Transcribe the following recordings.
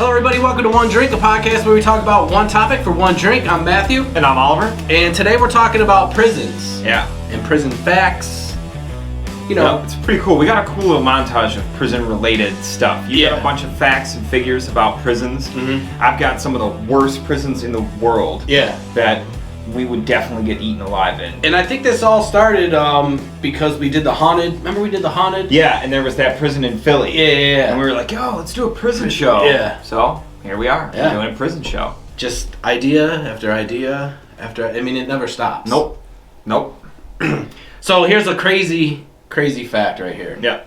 Hello everybody, welcome to One Drink, a podcast where we talk about one topic for one drink. I'm Matthew. And I'm Oliver. And today we're talking about prisons. Yeah. And prison facts. You know. Yeah, it's pretty cool. We got a cool little montage of prison-related stuff. You got a bunch of facts and figures about prisons. Mm-hmm. I've got some of the worst prisons in the world. Yeah. That we would definitely get eaten alive in. And I think this all started because we did the haunted. Remember we did the haunted? Yeah, and there was that prison in Philly. Yeah. And we were like, yo, let's do a prison show. Yeah. So, here we are. Yeah. We're doing a prison show. Just idea after idea after... I mean, it never stops. Nope. So here's a crazy fact right here. Yeah.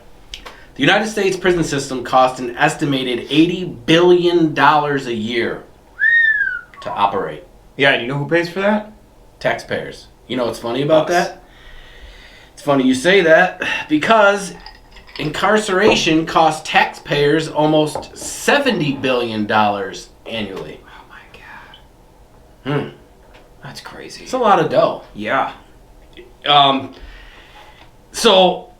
The United States prison system costs an estimated $80 billion a year to operate. Yeah, and you know who pays for that? Taxpayers. You know what's funny about Us. that? It's funny you say that because incarceration costs taxpayers almost $70 billion annually. Oh my god. Hmm. That's crazy. It's a lot of dough. Yeah. So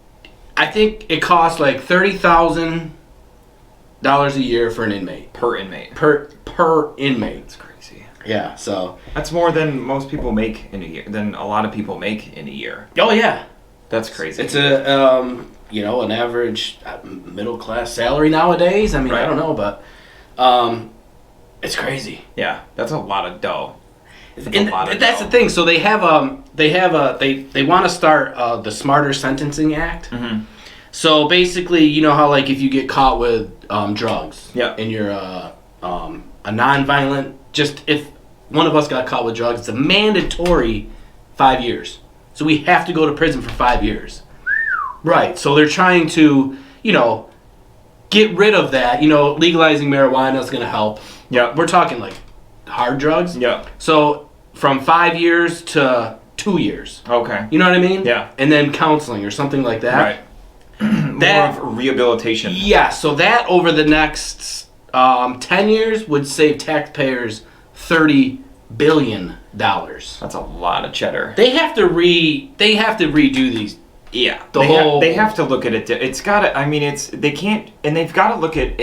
I think it costs like $30,000 a year for an inmate. Per inmate. Per inmate. That's crazy. Yeah, so That's more than most people make in a year. Than a lot of people make in a year. oh yeah. That's crazy. It's a an average middle class salary nowadays. I mean, Right. I don't know, but it's crazy. Yeah, that's a lot of dough. And that's the thing. So they want to start the Smarter Sentencing Act. Mm-hmm. So basically, you know how like if you get caught with drugs, Yeah. and you're a non-violent, just if one of us got caught with drugs, it's a mandatory 5 years. So we have to go to prison for 5 years. Right. So they're trying to, get rid of that. Legalizing marijuana is going to help. Yeah. We're talking like hard drugs. Yeah. So from 5 years to 2 years. Okay. You know what I mean? Yeah. And then counseling or something like that. Right. That- More of rehabilitation. Yeah, so that over the next 10 years would save taxpayers $30 billion. That's a lot of cheddar. They have to redo these. Yeah. They have to look at it. It's got to. I mean, they can't, and they've got to look at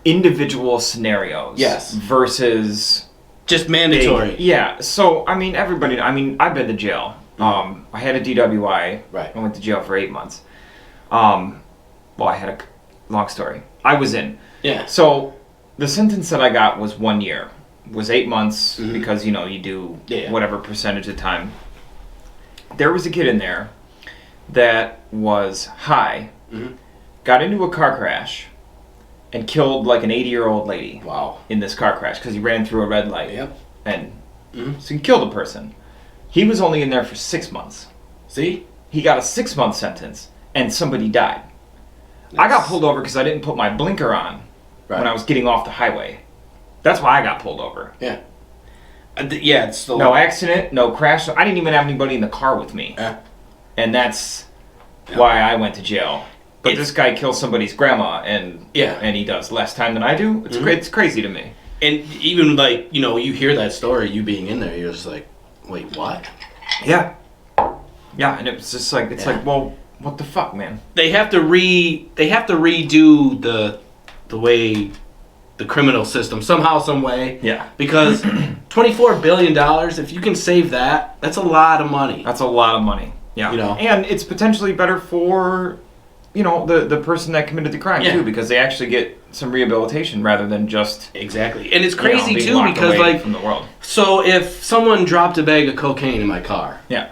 individual scenarios. Yes. Versus Just mandatory. Yeah. So I mean, everybody. I mean, I've been to jail. I had a DWI. Right. I went to jail for 8 months. Well, I had a long story. I was in. Yeah. So the sentence that I got was 1 year. Was 8 months because you do whatever percentage of time. There was a kid in there that was high, got into a car crash, and killed like an 80-year-old lady. Wow. In this car crash because he ran through a red light. Yep. And so he killed a person. He was only in there for 6 months. See? He got a 6-month sentence, and somebody died. I got pulled over because I didn't put my blinker on when I was getting off the highway. That's why I got pulled over. Yeah. It's the No accident, no crash. I didn't even have anybody in the car with me. And that's why I went to jail. But this guy kills somebody's grandma, and he does less time than I do. It's crazy to me. And even like, you hear that story, you being in there, you're just like, wait, what? Yeah. Yeah, and it's just like, like, well, what the fuck, man? They have to redo the way the criminal system somehow, some way. Yeah. Because $24 billion, if you can save that, that's a lot of money. That's a lot of money. Yeah. And it's potentially better for, the person that committed the crime too, because they actually get some rehabilitation rather than just exactly. And it's crazy too because from the world. So if someone dropped a bag of cocaine in my car. Yeah.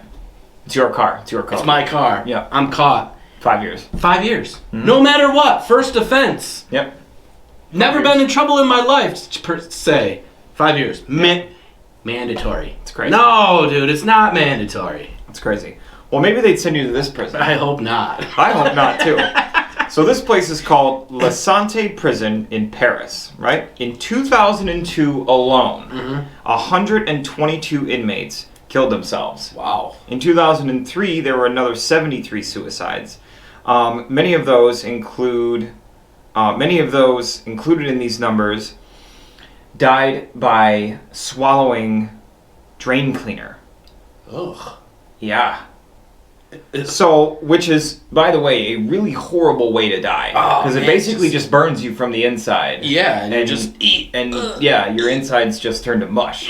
It's your car. It's my car. Yeah. I'm caught. 5 years. 5 years. Mm-hmm. No matter what. First offense. Yep. Never been in trouble in my life, per se. 5 years. Mandatory. It's crazy. No, dude, it's not mandatory. It's crazy. Well, maybe they'd send you to this prison. I hope not. I hope not, too. So this place is called Lasante Prison in Paris, right? In 2002 alone, 122 inmates killed themselves. Wow. In 2003, there were another 73 suicides. Many of those included in these numbers died by swallowing drain cleaner. Ugh. Yeah. So, which is, by the way, a really horrible way to die. Because it basically just burns you from the inside. Yeah, and you just eat. And your insides just turn to mush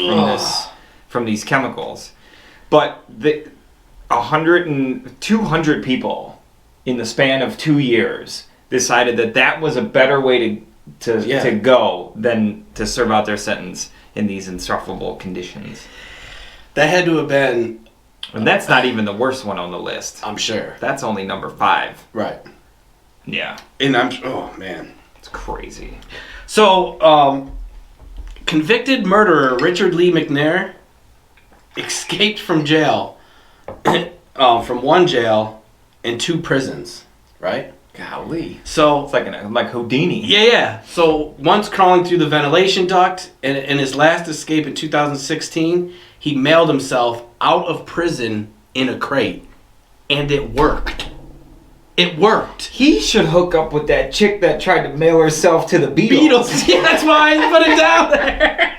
from these chemicals. But 200 people in the span of 2 years decided that was a better way to go than to serve out their sentence in these insufferable conditions. That had to have been... And that's not even the worst one on the list. I'm sure. That's only number 5. Right. Yeah. And oh man. It's crazy. So, convicted murderer Richard Lee Mcnair escaped from jail, from one jail and 2 prisons, right? Golly. So it's like Houdini. Yeah. So once crawling through the ventilation duct, and in his last escape in 2016, he mailed himself out of prison in a crate, and it worked. It worked. He should hook up with that chick that tried to mail herself to the Beatles. Yeah, that's why I put it down there.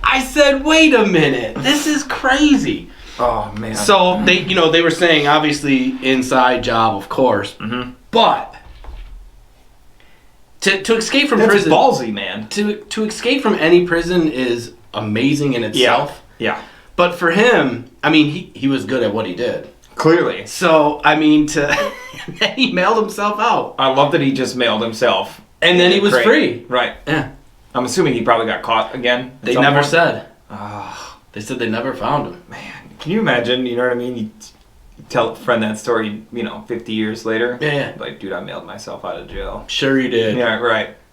I said, wait a minute, this is crazy. Oh man. So they were saying obviously inside job, of course, but to escape from prison, ballsy, man. To escape from any prison is amazing in itself. Yeah. But for him, I mean, he was good at what he did. Clearly. So I mean, he mailed himself out. I love that he just mailed himself, and then he was free. Right. Yeah. I'm assuming he probably got caught again. They never said. They said they never found him. Man, can you imagine? You know what I mean? You tell a friend that story, 50 years later. Yeah. Like, dude, I mailed myself out of jail. Sure you did. Yeah,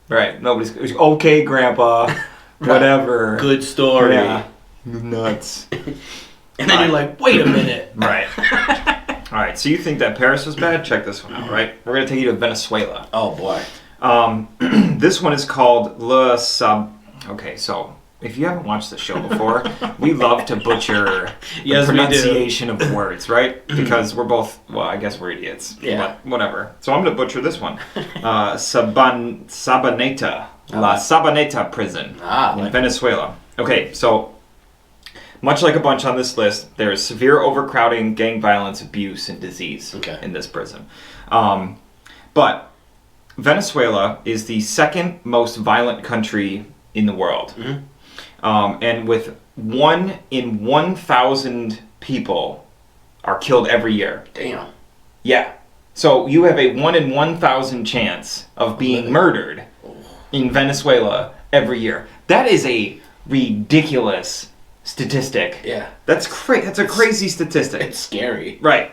right. Nobody's okay, Grandpa. Whatever. Good story. Yeah. Nuts. And then you're like, wait a minute. Right. All right. So you think that Paris was bad? Check this one out. Right. We're gonna take you to Venezuela. Oh boy. This one is called Okay, so if you haven't watched the show before, we love to butcher the pronunciation of words, right? Because we're both, well, I guess we're idiots. Yeah. But whatever. So I'm going to butcher this one. Sabaneta. La Sabaneta prison in Venezuela. Okay, so much like a bunch on this list, there is severe overcrowding, gang violence, abuse, and disease in this prison. But Venezuela is the second most violent country in the world. And with 1 in 1,000 people are killed every year. Damn. Yeah. So you have a 1 in 1,000 chance of being murdered in Venezuela every year. That is a ridiculous statistic. Yeah. That's a crazy statistic. It's scary. Right.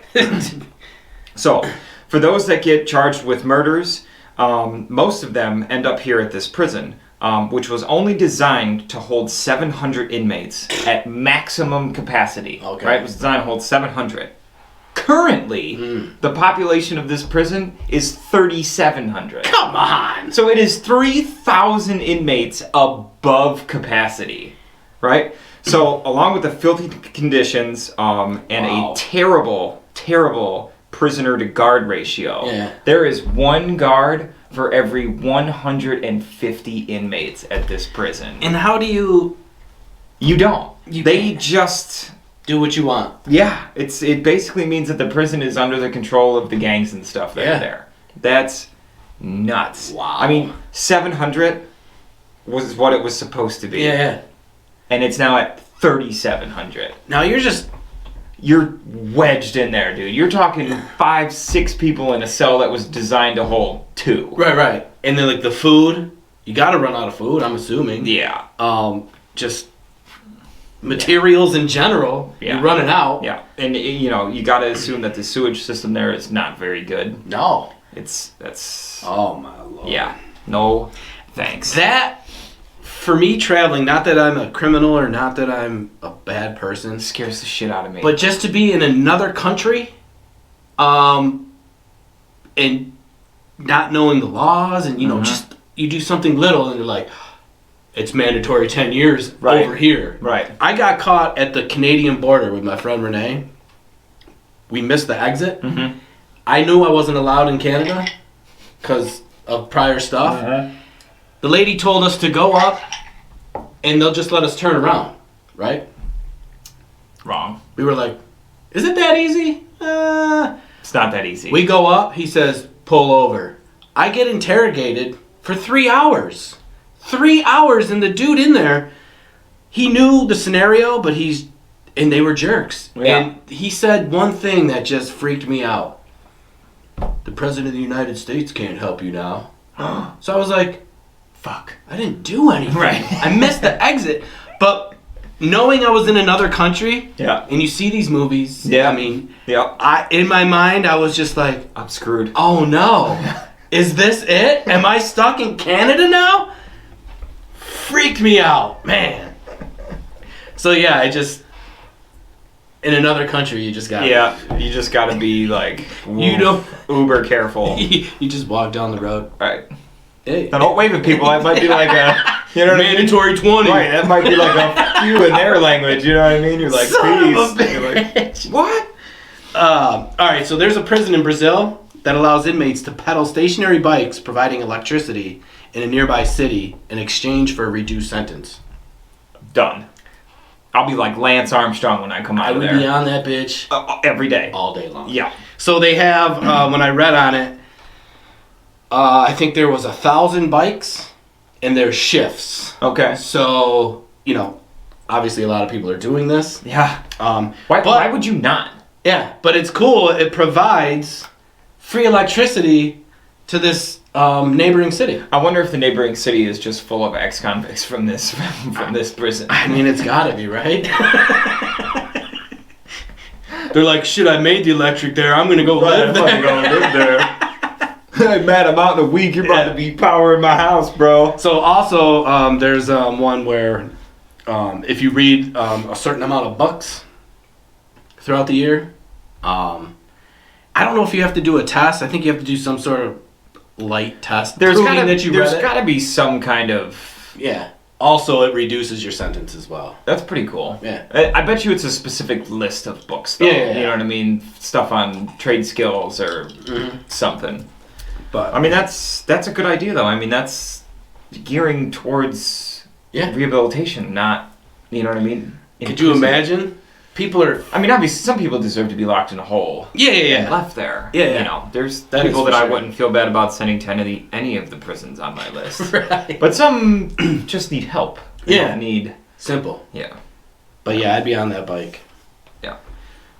So, for those that get charged with murders, most of them end up here at this prison, which was only designed to hold 700 inmates at maximum capacity. Okay. Right? It was designed to hold 700. Currently, the population of this prison is 3,700. Come on! So it is 3,000 inmates above capacity, right? So along with the filthy conditions and a terrible, terrible prisoner-to-guard ratio, there is 1 guard for every 150 inmates at this prison. And how do you... You don't. They can't. just... do what you want. Yeah, it basically means that the prison is under the control of the gangs and stuff that are there. That's nuts. Wow. I mean, 700 was what it was supposed to be. Yeah. And it's now at 3,700. Now you're wedged in there, dude. You're talking 5-6 people in a cell that was designed to hold 2. Right. And then like the food, you gotta run out of food, I'm assuming. Yeah. Just materials in general, you're running out. Yeah. And you gotta assume that the sewage system there is not very good. No. That's oh my lord. Yeah. No thanks. That, for me traveling, not that I'm a criminal or not that I'm a bad person, scares the shit out of me. but just to be in another country, and not knowing the laws, and just you do something little and you're like, it's mandatory 10 years over here. Right. I got caught at the Canadian border with my friend Renee. We missed the exit. Mm-hmm. I knew I wasn't allowed in Canada because of prior stuff. The lady told us to go up and they'll just let us turn around, right? Wrong. We were like, is it that easy? It's not that easy. We go up. He says, pull over. I get interrogated for 3 hours. 3 hours, and the dude in there, he knew the scenario, but and they were jerks. Yeah. And he said one thing that just freaked me out. The President of the United States can't help you now. So I was like, fuck, I didn't do anything. Right. I missed the exit. But knowing I was in another country, yeah, and you see these movies, yeah, I mean, yeah, in my mind, I was just like, I'm screwed. Oh no. Is this it? Am I stuck in Canada now? Freaked me out, man. So yeah, in another country, you just gotta... Yeah, you just gotta be like, you know, uber careful. You just walk down the road. Right. Hey. Now don't wave at people, that might be like a... You know what mandatory I mean? 20. Right, that might be like a few in their language, you know what I mean? You're like, peace. You're like, what? Alright, so there's a prison in Brazil that allows inmates to pedal stationary bikes providing electricity in a nearby city in exchange for a reduced sentence. Done. I'll be like Lance Armstrong when I come out of there. I would be on that bitch every day. all day long. Yeah. So they have, when I read on it, I think there was 1,000 bikes and there's shifts. Okay. So, obviously a lot of people are doing this. Yeah. Why would you not? Yeah, but it's cool. It provides free electricity to this neighboring city. I wonder if the neighboring city is just full of ex-convicts from this prison. I mean, it's gotta be, right? They're like, shit, I made the electric there. I'm gonna go live there. I'm gonna go live there. Hey, man, I'm out in a week. You're about to be powering my house, bro. So also, there's one where if you read a certain amount of books throughout the year, I don't know if you have to do a test. I think you have to do some sort of light test. There's gotta be some kind of... Yeah. Also, it reduces your sentence as well. That's pretty cool. Yeah. I bet you it's a specific list of books, though. Yeah. You know what I mean? Stuff on trade skills or something. But I mean, that's a good idea, though. I mean, that's gearing towards rehabilitation, not... You know what I mean? Could you imagine? People are... I mean, obviously, some people deserve to be locked in a hole. Yeah. And left there. Yeah. You know, there's people that I wouldn't feel bad about sending to any of the prisons on my list. Right. But some just need help. They don't need... Simple. Yeah. But yeah, I'd be on that bike. Yeah.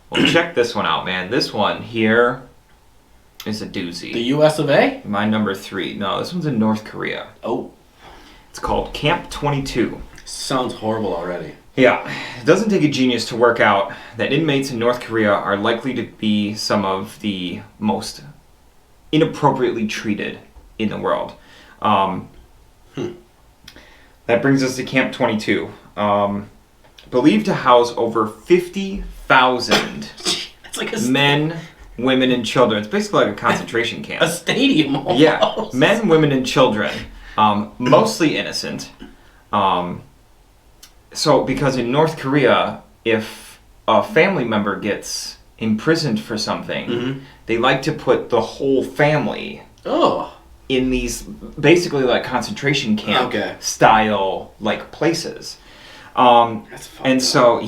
Well, check this one out, man. This one here is a doozy. The US of A? My number 3. No, this one's in North Korea. Oh. It's called Camp 22. Sounds horrible already. Yeah, it doesn't take a genius to work out that inmates in North Korea are likely to be some of the most inappropriately treated in the world. That brings us to Camp 22. Believed to house over 50,000 men, women, and children. It's basically like a concentration camp. A stadium almost. Yeah, men, women, and children. Mostly innocent. So, because in North Korea, if a family member gets imprisoned for something, they like to put the whole family in these basically like concentration camp style like places. That's fucked and so,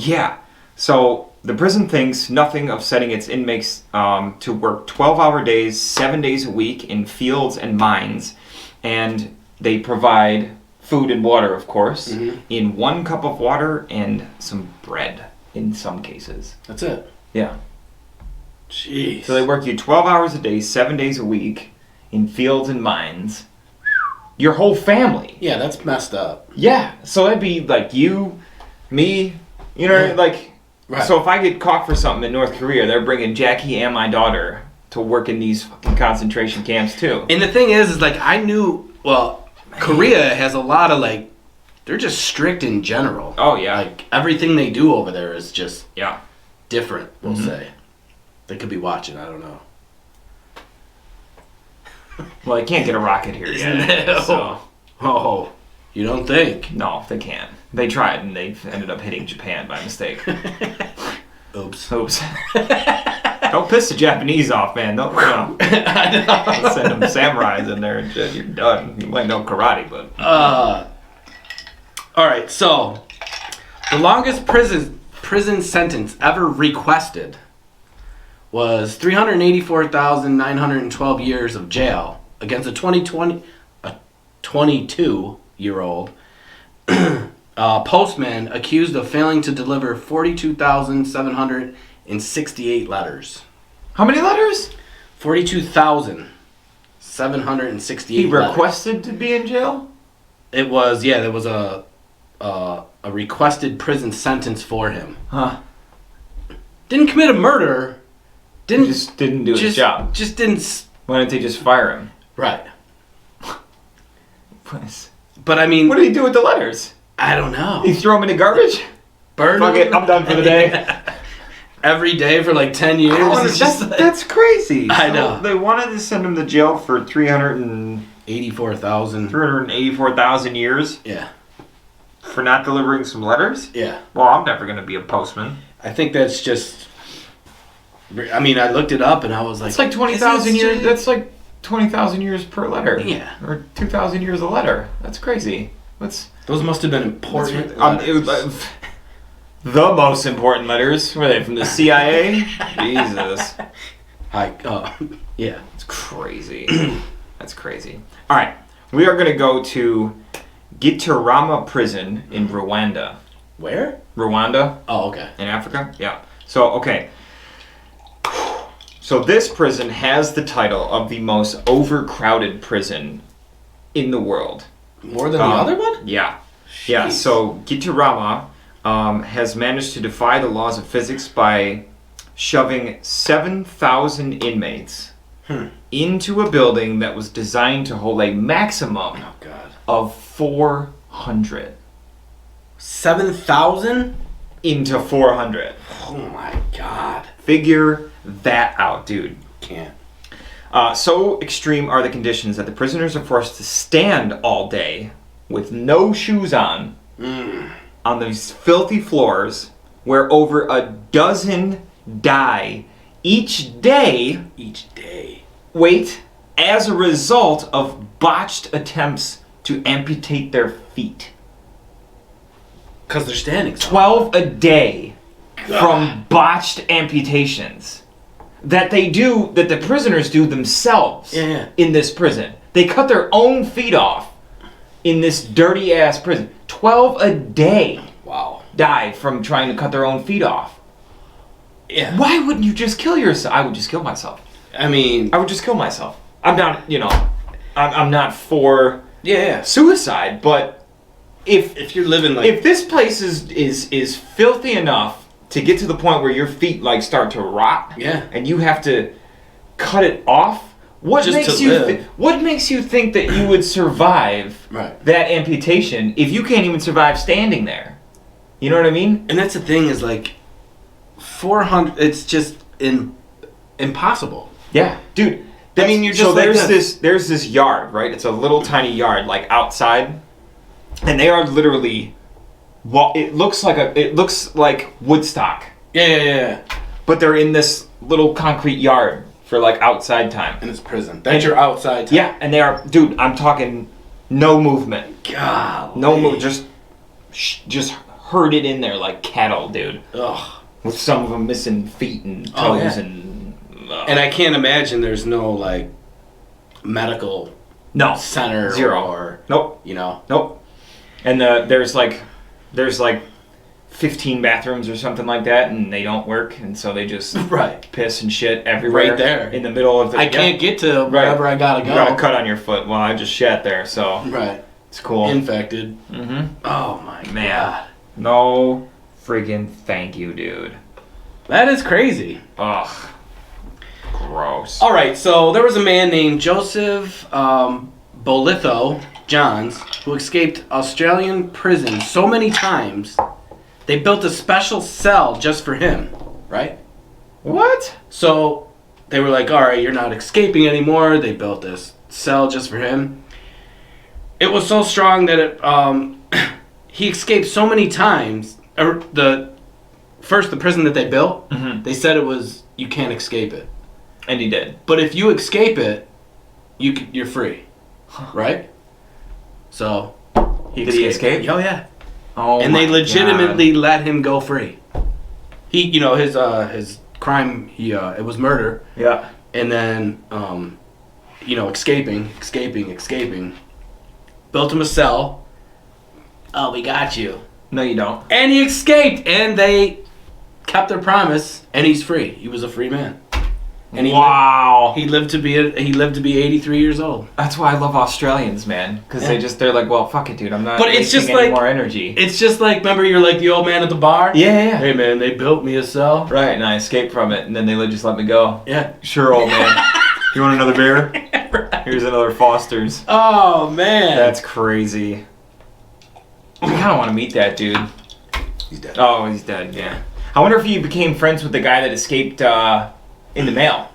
so the prison thinks nothing of setting its inmates to work 12-hour days, 7 days a week in fields and mines, and they provide food and water, of course, in 1 cup of water and some bread in some cases. That's it. Yeah. Jeez. So they work you 12 hours a day, 7 days a week in fields and mines. Your whole family. Yeah, that's messed up. Yeah. So that'd be like you, me, you know, like... Right. So if I get caught for something in North Korea, they're bringing Jackie and my daughter to work in these fucking concentration camps, too. And the thing is like, I knew... Well... Korea has a lot of they're just strict in general. Oh yeah. Like everything they do over there is just different, we'll say. They could be watching, I don't know. Well, they can't get a rocket here yet. So. Oh, you don't think? No, they can't. They tried and they ended up hitting Japan by mistake. Oops. Don't piss the Japanese off, man. Don't I know. Send them samurais in there and shit. You're done. You might know karate, but... Alright, so... The longest prison sentence ever requested was 384,912 years of jail against a 22-year-old postman accused of failing to deliver 42,768 letters. How many letters? 42,768 He requested to be in jail? It was, yeah, there was a requested prison sentence for him. Huh. Didn't commit a murder. Just didn't do his job. Just didn't. Why didn't they just fire him? Right. But I mean, what did he do with the letters? I don't know. He threw them in the garbage? Burn Fuck them? it, I'm done for the day. Every day for like 10 years. That's crazy. I know. So they wanted to send him to jail for 384,000 years? Yeah. For not delivering some letters? Yeah. Well, I'm never going to be a postman. I think that's just... I mean, I looked it up and I was like... It's like 20,000 years. That's like 20,000 years per letter. Yeah. Or 2,000 years a letter. That's crazy. Those must have been important the most important letters. Were they from the CIA? Jesus. Yeah. It's crazy. That's crazy. All right. We are going to go to Gitarama prison in Rwanda. Where? Rwanda. Oh, okay. In Africa? Yeah. So, okay. So this prison has the title of the most overcrowded prison in the world. More than the other one? Yeah. Jeez. Yeah, so Gitarama has managed to defy the laws of physics by shoving 7,000 inmates into a building that was designed to hold a maximum of 400. 7,000? Into 400. Oh my God. Figure that out, dude. Can't. So extreme are the conditions that the prisoners are forced to stand all day with no shoes on these filthy floors where over a dozen die each day. Wait, as a result of botched attempts to amputate their feet. Because they're standing. 12 a day from botched amputations that the prisoners do themselves in this prison. They cut their own feet off in this dirty ass prison. 12 a day. Wow. Die from trying to cut their own feet off. Yeah. Why wouldn't you just kill yourself? I would just kill myself. I mean, I would just kill myself. I'm not, I'm not for suicide, but if you're living like... If this place is filthy enough to get to the point where your feet like start to rot, and you have to cut it off, what makes you think that you would survive that amputation if you can't even survive standing there? You know what I mean? And that's the thing is like 400. It's just impossible. Yeah, dude. I mean, you're just so like there's this yard, right? It's a little tiny yard, like outside, and they are literally. Well, it looks like Woodstock. Yeah. But they're in this little concrete yard for like outside time. And it's prison. That's your outside time. Yeah, and they are, dude. I'm talking no movement. God. No move. Just herded in there like cattle, dude. Ugh. With some of them missing feet and toes and. And I can't imagine there's no like medical center. Zero. Or nope. Nope. And there's like 15 bathrooms or something like that, and they don't work, and so they just piss and shit everywhere. Right there. In the middle of the... I can't get to wherever I gotta go. You got a cut on your foot. Well, I just shat there, so... Right. It's cool. Infected. Mm-hmm. Oh my God. No friggin' thank you, dude. That is crazy. Ugh. Gross. Alright, so there was a man named Joseph Bolitho Johns who escaped Australian prison so many times they built a special cell just for him, right? What? So they were like, alright, you're not escaping anymore. They built this cell just for him. It was so strong that he escaped so many times. The prison that they built, they said it was, you can't escape it. And he did. But if you escape it, you're free, right? So did he escape? Oh yeah. Oh, and they legitimately let him go free. He, his crime. It was murder. Yeah. And then, escaping. Built him a cell. Oh, we got you. No, you don't. And he escaped, and they kept their promise, and he's free. He was a free man. And he lived to be 83 years old. That's why I love Australians, man, because they're like, well, fuck it, dude. I'm not. But it's just any more energy. It's just like, remember, you're like the old man at the bar. Yeah. Hey man, they built me a cell. Right, and I escaped from it, and then they just let me go. Yeah. Sure, old man. You want another beer? Right. Here's another Foster's. Oh man, that's crazy. I kind of want to meet that dude. He's dead. Oh, he's dead. Yeah. I wonder if he became friends with the guy that escaped in the mail.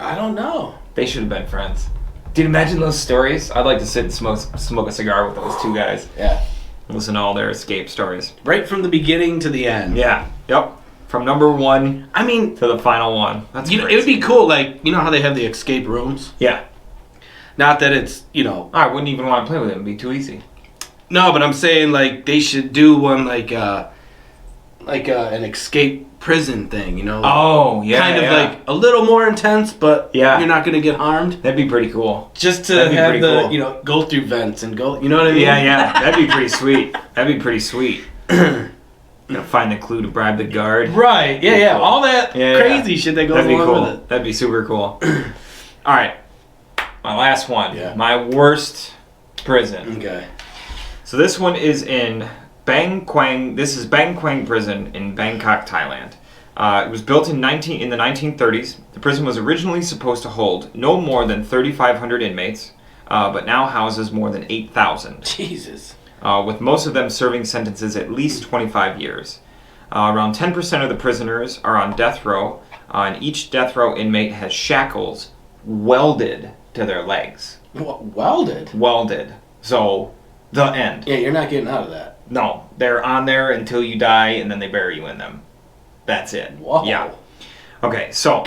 I don't know. They should have been friends. Dude, imagine those stories. I'd like to sit and smoke a cigar with those two guys. Yeah. Listen to all their escape stories. Right from the beginning to the end. Yeah. Yep. From number one, to the final one. That's crazy. It would be cool. Like, you know how they have the escape rooms? Yeah. Not that it's, I wouldn't even want to play with it. It'd be too easy. No, but I'm saying like they should do one like an escape prison thing, Oh, yeah. Kind of like a little more intense, but you're not gonna get harmed. That'd be pretty cool. Just to have the go through vents and go. You know what I mean? Yeah. That'd be pretty sweet. Find the clue to bribe the guard. Right. Yeah. Cool. All that crazy shit that goes along with it. That'd be super cool. All right. My last one. Yeah. My worst prison. Okay. So this one is in Kwang. This is Kwang prison in Bangkok, Thailand. It was built in the 1930s. The prison was originally supposed to hold no more than 3,500 inmates, but now houses more than 8,000. Jesus. With most of them serving sentences at least 25 years. Around 10% of the prisoners are on death row, and each death row inmate has shackles welded to their legs. Welded? Welded. So, the end. Yeah, you're not getting out of that. No, they're on there until you die, and then they bury you in them. That's it. Whoa. Yeah. Okay, so...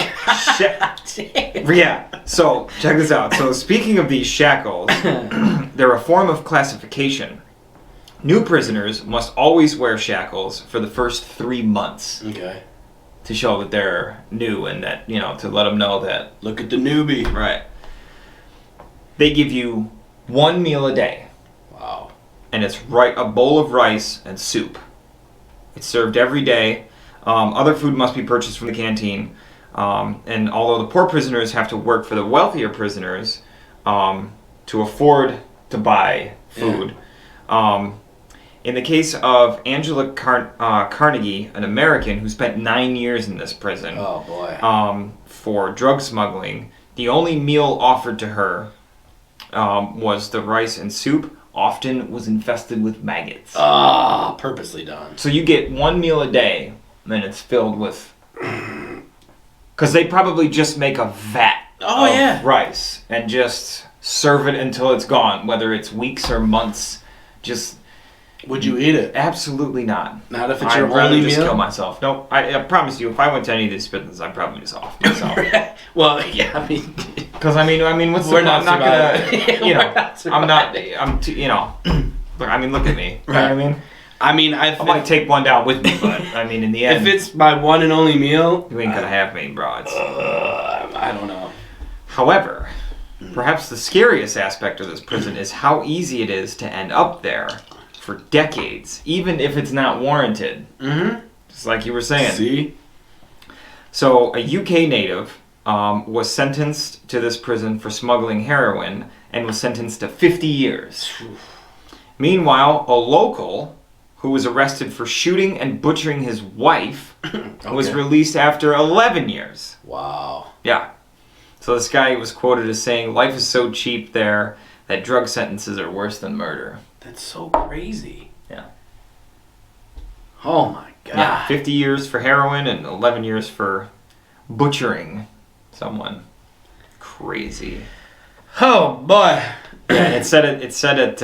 yeah, so check this out. So speaking of these shackles, they're a form of classification. New prisoners must always wear shackles for the first 3 months. Okay. To show that they're new and that, to let them know that... Look at the newbie. Right. They give you 1 meal a day. Wow. And it's a bowl of rice and soup. It's served every day. Other food must be purchased from the canteen. And although the poor prisoners have to work for the wealthier prisoners to afford to buy food, in the case of Angela Carnegie, an American who spent 9 years in this prison for drug smuggling, the only meal offered to her was the rice and soup. Often was infested with maggots. Purposely done. So you get 1 meal a day, and then it's filled with... Because they probably just make a vat of rice and just serve it until it's gone, whether it's weeks or months. Just... Would you eat it? Absolutely not. Not if it's your I'd only just meal? kill myself. No, I promise you, if I went to any of these prisons, I'd probably just off myself. Well, yeah, I mean... Because, I mean, what's the point? I'm not gonna... Look, I mean, look at me. You know what I mean? I mean, I might take one down with me, but, I mean, in the end... If it's my one and only meal... You ain't gonna have me, bro. I don't know. However, perhaps the scariest aspect of this prison is how easy it is to end up there for decades, even if it's not warranted. Mm-hmm. Just like you were saying. See? So, a UK native was sentenced to this prison for smuggling heroin and was sentenced to 50 years. Meanwhile, a local who was arrested for shooting and butchering his wife was released after 11 years. Wow. Yeah. So this guy was quoted as saying, "Life is so cheap there that drug sentences are worse than murder." That's so crazy. Yeah. Oh my God. Yeah, 50 years for heroin and 11 years for butchering someone. Crazy. Oh boy. Yeah, and it said at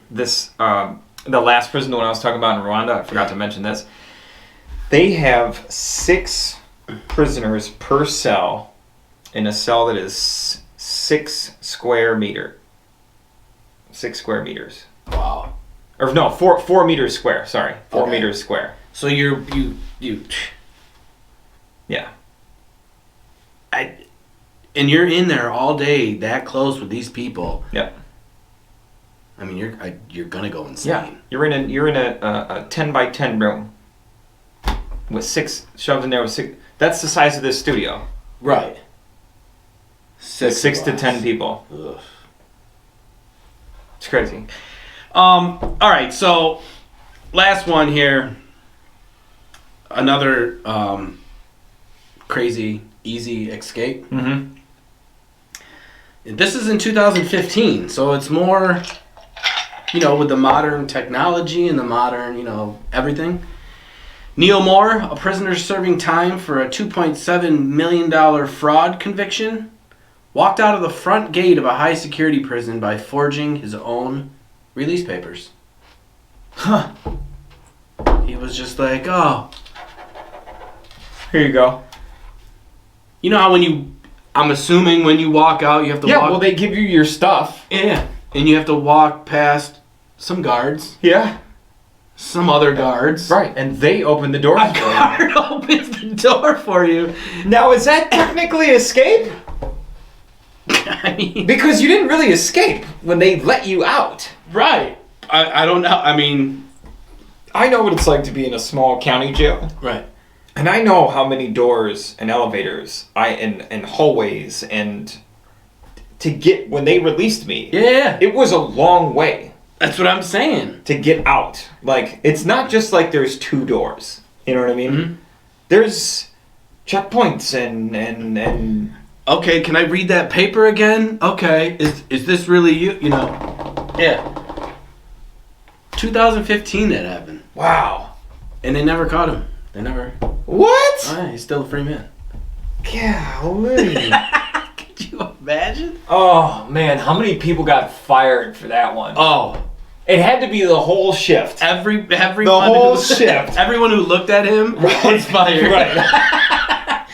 this the last prison, the one I was talking about in Rwanda, I forgot to mention this. They have 6 prisoners per cell in a cell that is 6 square meters. 6 square meters. Wow. Or no, 4 meters square. Sorry, 4 meters square. So you Yeah. And you're in there all day, that close with these people. Yep. I mean, you're gonna go insane. Yeah. You're in a 10 by 10 room with 6 shoved in there with 6. That's the size of this studio. Right. 6 to 10 people. Ugh. It's crazy. All right, so last one here. Another crazy, easy escape. Mm-hmm. This is in 2015, so it's more, with the modern technology and the modern, everything. Neil Moore, a prisoner serving time for a $2.7 million fraud conviction, walked out of the front gate of a high-security prison by forging his own release papers. Huh. He was just like, oh. Here you go. You know how I'm assuming when you walk out, you have to walk... Yeah, well, they give you your stuff. Yeah. And you have to walk past some guards. Yeah. Some other guards. Right, and they open the door for you. A guard opens the door for you. Now, is that technically escape? I mean... Because you didn't really escape when they let you out. Right. I don't know. I mean... I know what it's like to be in a small county jail. Right. And I know how many doors and elevators and hallways and to get when they released me. Yeah. It was a long way. That's what I'm saying. To get out. Like, it's not just like there's 2 doors. You know what I mean? Mm-hmm. There's checkpoints and Okay, can I read that paper again? Okay. Is this really you? Yeah. 2015 that happened. Wow. And they never caught him. They never... What? Oh, yeah, he's still a free man. Golly. Could you imagine? Oh, man. How many people got fired for that one? Oh. It had to be the whole shift. Everyone whole shift. Everyone who looked at him was fired. Right.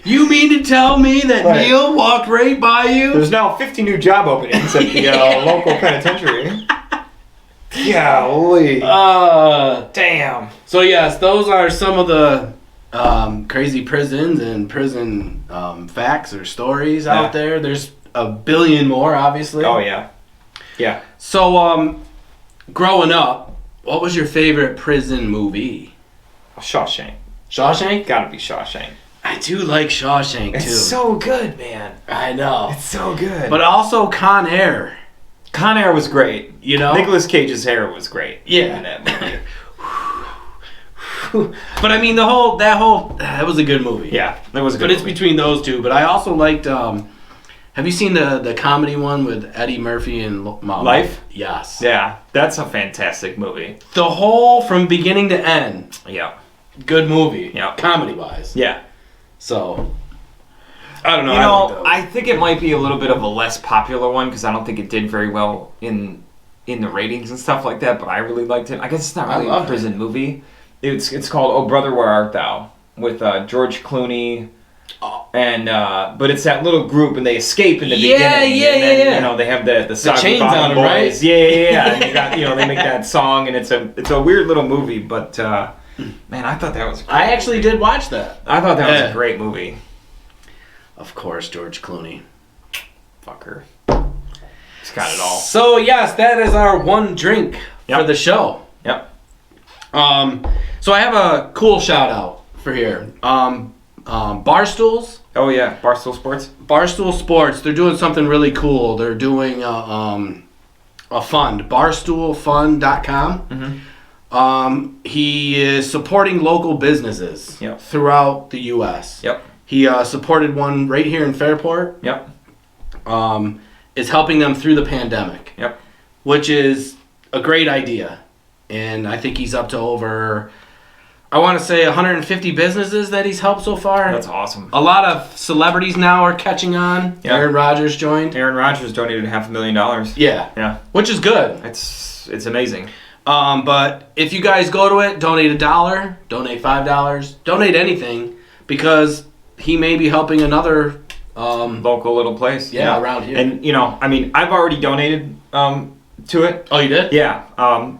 You mean to tell me that Neil walked right by you? There's now 50 new job openings at the local penitentiary. Golly. Damn. So yes, those are some of the crazy prisons and prison facts or stories out there. There's a billion more, obviously. Oh, yeah. Yeah. So, growing up, what was your favorite prison movie? Shawshank. Shawshank? Gotta be Shawshank. I do like Shawshank, too. It's so good, man. I know. It's so good. But also Con Air. Con Air was great. Nicolas Cage's hair was great. Yeah. In that movie. But I mean, that was a good movie. Yeah, it was a good movie. But it's between those two. But I also liked, have you seen the comedy one with Eddie Murphy and Life? Yes. Yeah, that's a fantastic movie. The whole, from beginning to end. Yeah. Good movie. Yeah. Comedy-wise. Yeah. So, I don't know. I think it might be a little bit of a less popular one because I don't think it did very well in the ratings and stuff like that, but I really liked it. I guess it's not really a prison movie. It's called Oh Brother, Where Art Thou? With George Clooney. And but it's that little group and they escape in the beginning. And then, they have the chains on them, right? Yeah. And you got, they make that song and it's a weird little movie, but man, I thought that was great. I actually did watch that. I thought that was a great movie. Of course, George Clooney. Fucker. He's got it all. So yes, that is our one drink for the show. Yep. So I have a cool shout out for here. Barstools. Oh yeah, Barstool Sports. Barstool Sports. They're doing something really cool. They're doing a fund, barstoolfund.com. Mm-hmm. He is supporting local businesses throughout the U.S. Yep. He supported one right here in Fairport. Yep. Is helping them through the pandemic. Yep. Which is a great idea. And I think he's up to over, I want to say 150 businesses that he's helped so far. That's awesome. A lot of celebrities now are catching on. Yeah. Aaron Rodgers joined. Aaron Rodgers donated $500,000. Yeah. Yeah. Which is good. It's amazing. But if you guys go to it, donate $1, donate $5, donate anything, because he may be helping another local little place. Yeah, around here. And I've already donated to it. Oh, you did? Yeah,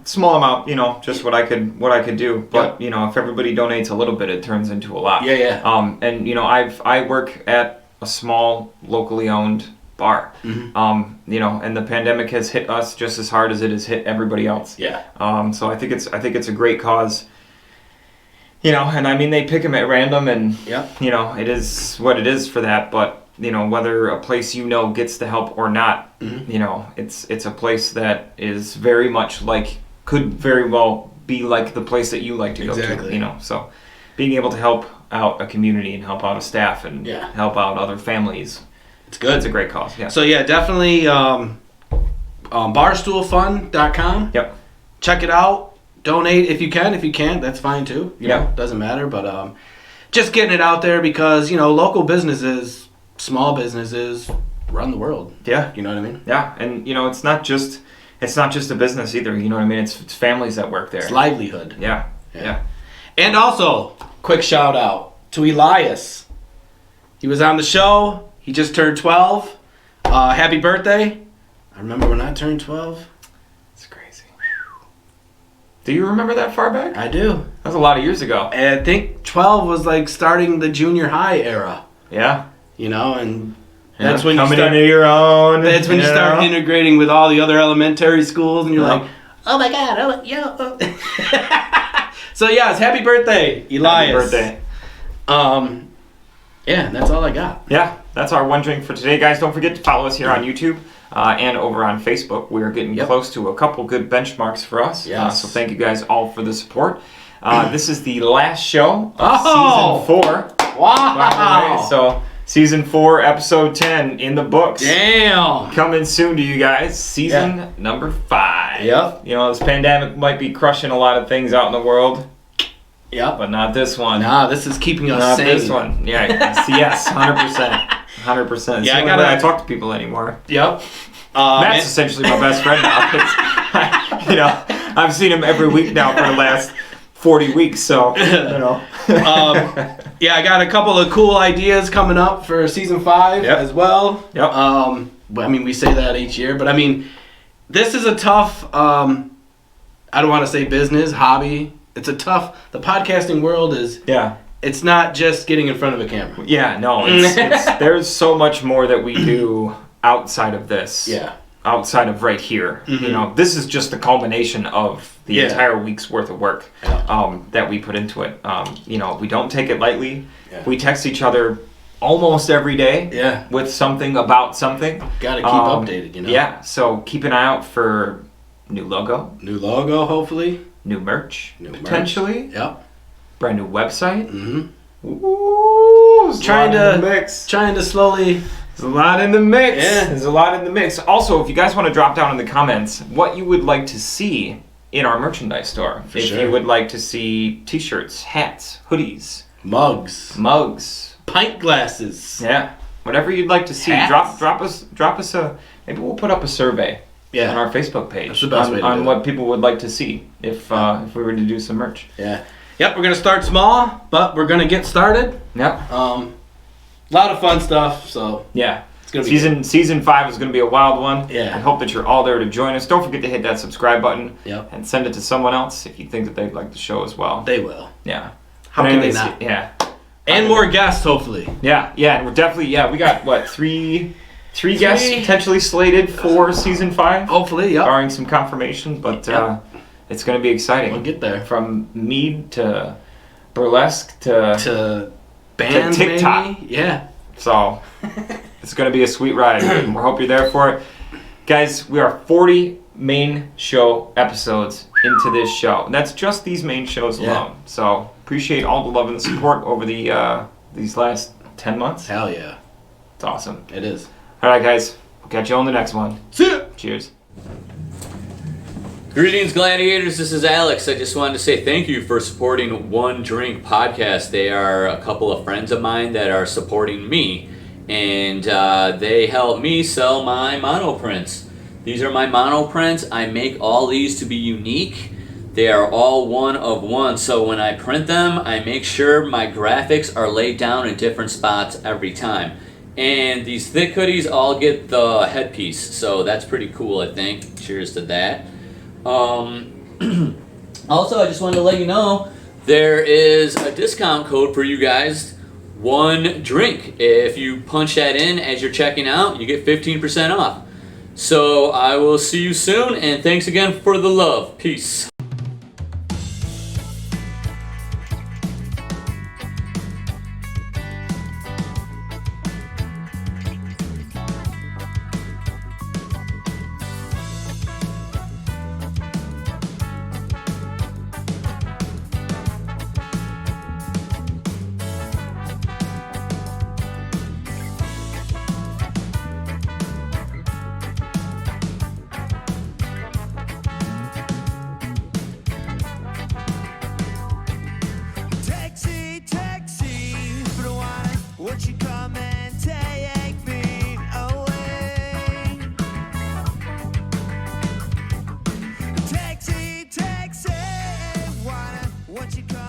small amount, just what I could do. But if everybody donates a little bit, it turns into a lot. Yeah. And I work at a small locally owned bar. Mm-hmm. And the pandemic has hit us just as hard as it has hit everybody else. Yeah. So I think it's a great cause. And I mean they pick them at random, and it is what it is for that. But whether a place gets the help or not, it's a place that is very much could very well be like the place that you like to go to. So being able to help out a community and help out a staff and help out other families, it's good. It's a great cause. Yeah. So definitely barstoolfund.com. Yep. Check it out. Donate if you can. If you can't, that's fine too. Doesn't matter. But just getting it out there because local businesses. Small businesses run the world. Yeah. You know what I mean? Yeah. And it's not just a business either, you know what I mean? It's families that work there. It's livelihood. Yeah. And also, quick shout out to Elias. He was on the show. He just turned 12. Happy birthday. I remember when I turned 12. It's crazy. Do you remember that far back? I do. That was a lot of years ago. And I think 12 was starting the junior high era. Yeah. And that's when coming you start into your own. That's when you start integrating with all the other elementary schools, and you're like, oh my god, So it's happy birthday, Elias. Happy birthday. That's all I got. Yeah, that's our one drink for today, guys. Don't forget to follow us here on YouTube and over on Facebook. We're getting close to a couple good benchmarks for us. Yes. So thank you guys all for the support. This is the last show of season 4. Wow. So season 4, episode 10 in the books. Damn. Coming soon to you guys. Season number 5. Yep. This pandemic might be crushing a lot of things out in the world. Yep. But not this one. Nah, this is keeping us not sane. This one. Yeah. Yes. 100%. 100%. Yeah. I talk to people anymore. Yep. Matt's essentially my best friend now. I've seen him every week now for the last 40 weeks, so I got a couple of cool ideas coming up for season 5 as well. Yep. But I mean, we say that each year, but I mean, this is a tough. I don't want to say business, hobby. It's a tough. The podcasting world is. Yeah. It's not just getting in front of a camera. Yeah. No. It's there's so much more that we do outside of this. Yeah. Outside of right here. Mm-hmm. This is just the culmination of the entire week's worth of work that we put into it. We don't take it lightly. Yeah. We text each other almost every day with something about something. Gotta keep updated, Yeah, so keep an eye out for new logo. New logo, hopefully. New merch, potentially. Yep. Brand new website. Mm-hmm. Ooh, trying to slowly... There's a lot in the mix. Yeah. There's a lot in the mix. Also, if you guys want to drop down in the comments what you would like to see in our merchandise store. If you would like to see t-shirts, hats, hoodies, mugs, pint glasses. Yeah. Whatever you'd like to see. Drop us a maybe we'll put up a survey on our Facebook page. That's the best way to on do what people would like to see if we were to do some merch. Yeah. Yep, we're gonna start small, but we're gonna get started. Yep. A lot of fun stuff, so yeah. It's gonna be season 5 is gonna be a wild one. Yeah. I hope that you're all there to join us. Don't forget to hit that subscribe button. Yep. And send it to someone else if you think that they'd like the show as well. They will. Yeah. How can they not? Yeah. And more guests, hopefully. Yeah, and we're definitely we got what, three guests potentially slated for season 5. Hopefully, yeah. Barring some confirmation, but it's gonna be exciting. We'll get there. From mead to burlesque to band, to TikTok. maybe? Yeah. So it's going to be a sweet ride. We hope you're there for it. Guys, we are 40 main show episodes into this show. And that's just these main shows alone. So appreciate all the love and the support over the these last 10 months. Hell yeah. It's awesome. It is. All right, guys. We'll catch you on the next one. See ya. Cheers. Greetings, gladiators. This is Alex. I just wanted to say thank you for supporting One Drink Podcast. They are a couple of friends of mine that are supporting me, and they help me sell my monoprints. These are my monoprints. I make all these to be unique. They are all one of one, so when I print them, I make sure my graphics are laid down in different spots every time. And these thick hoodies all get the headpiece, so that's pretty cool, I think. Cheers to that. Also, I just wanted to let you know there is a discount code for you guys. One drink. If you punch that in as you're checking out, you get 15% off. So I will see you soon, and thanks again for the love. Peace. Won't you come and take me away? Taxi, taxi, won't you come?